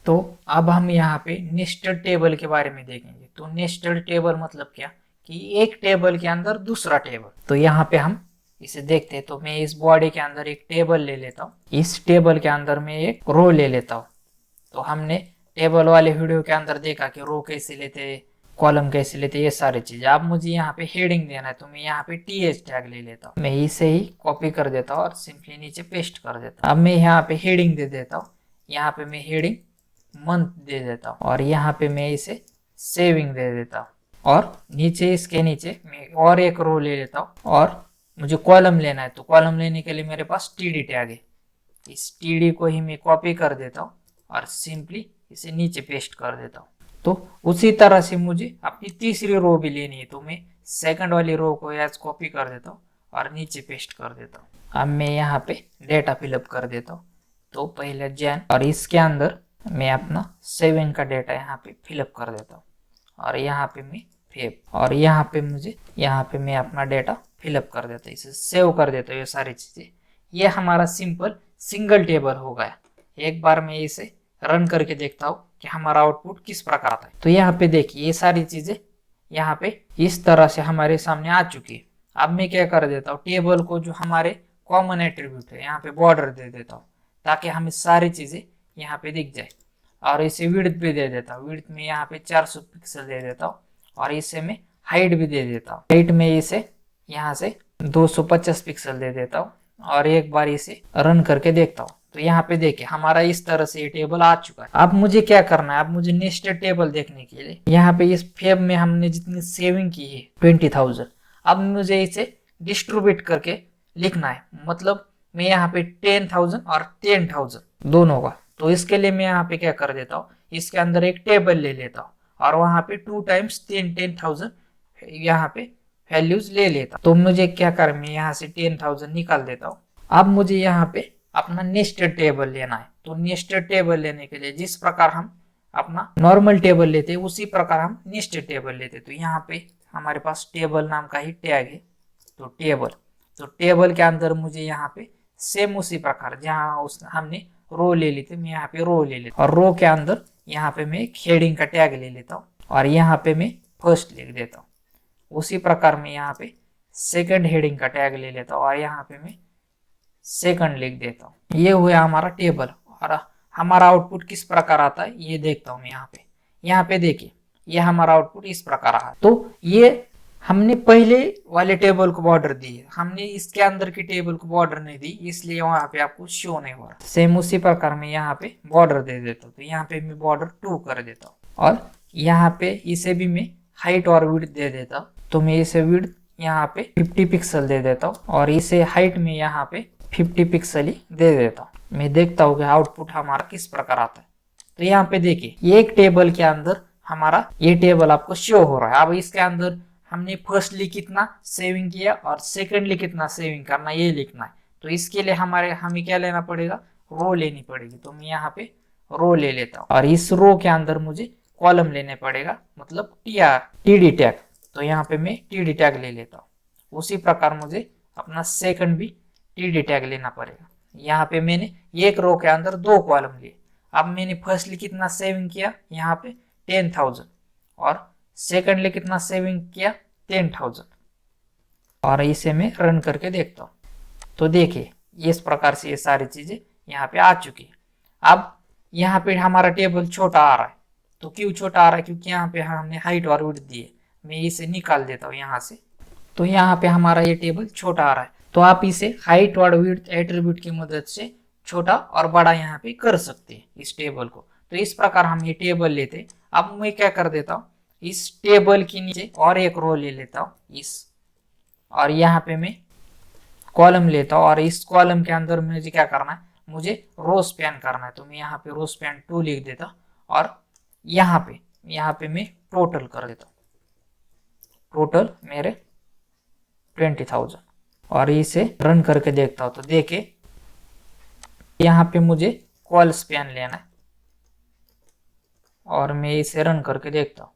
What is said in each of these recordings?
तो अब हम यहाँ पे नेस्टेड टेबल के बारे में देखेंगे। तो नेस्टेड टेबल मतलब क्या कि एक टेबल के अंदर दूसरा टेबल। तो यहाँ पे हम इसे देखते हैं। तो मैं इस बॉडी के अंदर एक टेबल ले लेता हूँ, इस टेबल के अंदर मैं एक रो ले लेता हूँ। तो हमने टेबल वाले वीडियो के अंदर देखा कि रो कैसे लेते, कॉलम कैसे लेते, ये सारी चीजें। अब मुझे यहाँ पे हेडिंग देना है, तो मैं यहाँ पे टीएच टैग ले लेता हूँ। मैं इसे ही कॉपी कर देता हूँ और सिंपली नीचे पेस्ट कर देता हूँ। अब मैं यहाँ पे हेडिंग दे देता हूँ। यहाँ पे मैं हेडिंग मंथ दे देता हूँ और यहाँ पे मैं इसे सेविंग दे देता हूँ। और नीचे इसके नीचे मैं और एक रो ले लेता हूँ और मुझे कॉलम लेना है। तो कॉलम लेने के लिए मेरे पास टीडी टैग है। इस टीडी को ही मैं कॉपी कर देता हूँ और सिंपली इसे नीचे पेस्ट कर देता हूँ। तो उसी तरह से मुझे अपनी तीसरी रो भी लेनी है। तो मैं सेकंड वाली रो को एज कॉपी कर देता हूँ और नीचे पेस्ट कर देता हूँ। अब मैं यहाँ पे डेटा फिलअप कर देता हूँ। तो पहले जैन और इसके अंदर मैं अपना सेविंग का डेटा यहाँ पे फिलअप कर देता हूँ और यहाँ पे मैं फेव और यहाँ पे मैं अपना डेटा फिलअप कर देता हूँ, इसे सेव कर देता हूँ। ये सारी चीजें, ये हमारा सिंपल सिंगल टेबल हो गया। एक बार मैं इसे रन करके देखता हूँ कि हमारा आउटपुट किस प्रकार आता है। तो यहाँ पे देखिए ये सारी चीजें यहाँ पे इस तरह से हमारे सामने आ चुकी है। अब मैं क्या कर देता हूँ, टेबल को जो हमारे कॉमन एट्रीब्यूट है यहाँ पे बॉर्डर दे देता हूँ ताकि हमें सारी चीजें यहाँ पे दिख जाए। और इसे विड्थ भी दे देता हूँ। विड्थ में यहाँ पे 400 पिक्सल दे देता हूँ और इसे मैं हाइट भी दे देता हूँ। हाइट में इसे यहाँ से 250 पिक्सल दे देता हूँ और एक बार इसे रन करके देखता हूँ। तो यहाँ पे देखिए हमारा इस तरह से ये टेबल आ चुका है। अब मुझे क्या करना है, अब मुझे नेस्टेड टेबल देखने के लिए यहाँ पे इस फेब में हमने जितनी सेविंग की है 20,000, अब मुझे इसे डिस्ट्रीब्यूट करके लिखना है। मतलब मैं यहाँ पे 10,000 और 10,000 दोनों का। तो इसके लिए मैं यहाँ पे क्या कर देता हूँ, इसके अंदर एक टेबल ले लेता हूँ और वहां पे 2 टाइम्स 10,000 यहाँ पे वैल्यूज ले लेता हूँ। तो मुझे क्या कर, मैं यहाँ से 10,000 निकाल देता हूँ। अब मुझे यहाँ पे अपना नेस्टेड टेबल लेना है। तो नेस्टेड टेबल लेने के लिए जिस प्रकार हम अपना नॉर्मल टेबल लेते हैं उसी प्रकार हम नेस्टेड टेबल लेते हैं। तो यहाँ पे हमारे पास टेबल नाम का ही टैग है। तो टेबल के अंदर मुझे यहाँ पे सेम उसी प्रकार जहाँ हमने रो ले ली थी, मैं यहाँ पे रो ले लेता और रो के अंदर यहाँ पे मैं एक हेडिंग का टैग ले लेता हूँ और यहाँ पे मैं फर्स्ट लिख देता हूँ। उसी प्रकार मैं यहाँ पे सेकंड हेडिंग का टैग ले लेता हूँ और यहाँ पे मैं सेकंड लिख देता हूँ। ये हुआ हमारा टेबल और हमारा आउटपुट किस प्रकार आता है ये देखता हूँ मैं यहाँ पे देखिए ये हमारा आउटपुट इस प्रकार आता है। तो ये हमने पहले वाले टेबल को बॉर्डर दी है, हमने इसके अंदर की टेबल को बॉर्डर नहीं दी, इसलिए वहां पे आपको शो नहीं हो रहा। सेम उसी प्रकार मैं यहाँ पे बॉर्डर दे देता हूँ। तो यहाँ पे मैं बॉर्डर 2 कर देता हूँ और यहाँ पे इसे भी मैं हाइट और विड्थ दे देता हूँ। तो मैं इसे विड्थ यहाँ पे 50 पिक्सल दे देता हूँ और इसे हाइट में यहाँ पे 50 पिक्सल ही दे देता हूँ। मैं देखता हूँ कि आउटपुट हमारा किस प्रकार आता है। तो यहाँ पे देखिए एक टेबल के अंदर हमारा ये टेबल आपको शो हो रहा है। अब इसके अंदर हमने फर्स्टली कितना सेविंग किया और सेकंडली कितना सेविंग करना ये लिखना है। तो इसके लिए हमें क्या लेना पड़ेगा, रो लेनी पड़ेगी। तो मैं यहाँ पे रो ले लेता हूँ और इस रो के अंदर मुझे कॉलम लेने पड़ेगा, मतलब टीडी टैग। तो यहाँ पे मैं टीडी टैग ले लेता हूँ। उसी प्रकार मुझे अपना सेकंड भी टीडी टैग लेना पड़ेगा। यहाँ पे मैंने एक रो के अंदर 2 कॉलम लिए। अब मैंने फर्स्टली कितना सेविंग किया यहाँ पे 10,000 और सेकंडली कितना सेविंग किया 10,000 और इसे मैं रन करके देखता हूँ। तो देखिए इस प्रकार से ये सारी चीजें यहाँ पे आ चुकी है। अब यहाँ पे हमारा टेबल छोटा आ रहा है। तो क्यों छोटा आ रहा है, क्योंकि यहाँ पे हमने हाइट और विड्थ दी है। मैं इसे निकाल देता हूँ यहाँ से। तो यहाँ पे हमारा ये टेबल छोटा आ रहा है। तो आप इसे हाइट और विड्थ एट्रीब्यूट की मदद से छोटा और बड़ा यहाँ पे कर सकते हैं इस टेबल को। तो इस प्रकार हम ये टेबल लेते। अब मैं क्या कर देता हूँ, इस टेबल के नीचे और एक रो ले लेता हूँ इस, और यहाँ पे मैं कॉलम लेता हूँ और इस कॉलम के अंदर मुझे क्या करना है, मुझे रो स्पैन करना है। तो मैं यहाँ पे रो स्पैन 2 लिख देता हूँ और यहाँ पे मैं टोटल कर देता हूँ। टोटल मेरे 20,000 और इसे रन करके देखता हूँ। तो देखे यहाँ पे मुझे कॉल स्पैन लेना है और मैं इसे रन करके देखता हूँ।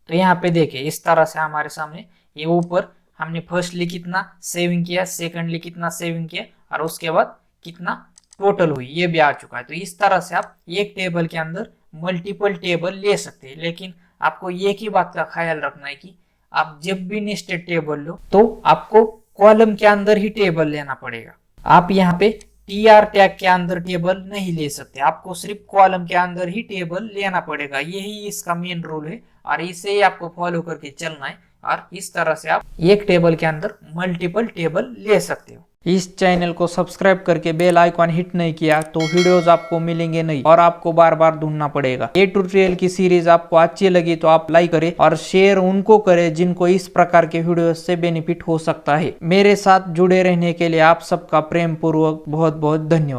तो यहाँ पे देखिए इस तरह से हमारे सामने ये ऊपर हमने फर्स्टली कितना सेविंग किया, सेकंडली कितना सेविंग किया और उसके बाद कितना टोटल हुई ये भी आ चुका है। तो इस तरह से आप एक टेबल के अंदर मल्टीपल टेबल ले सकते हैं, लेकिन आपको एक ही बात का ख्याल रखना है कि आप जब भी नेस्टेड टेबल लो तो आपको कॉलम के अंदर ही टेबल लेना पड़ेगा। आप यहाँ पे tr टैग के अंदर टेबल नहीं ले सकते, आपको सिर्फ कॉलम के अंदर ही टेबल लेना पड़ेगा। यही इसका मेन रूल है और इसे ही आपको फॉलो करके चलना है और इस तरह से आप एक टेबल के अंदर मल्टीपल टेबल ले सकते हो। इस चैनल को सब्सक्राइब करके बेल आइकॉन हिट नहीं किया तो वीडियोस आपको मिलेंगे नहीं और आपको बार बार ढूंढना पड़ेगा। ये ट्यूटोरियल की सीरीज आपको अच्छी लगी तो आप लाइक करें और शेयर उनको करें जिनको इस प्रकार के वीडियो से बेनिफिट हो सकता है। मेरे साथ जुड़े रहने के लिए आप सबका प्रेम पूर्वक बहुत बहुत धन्यवाद।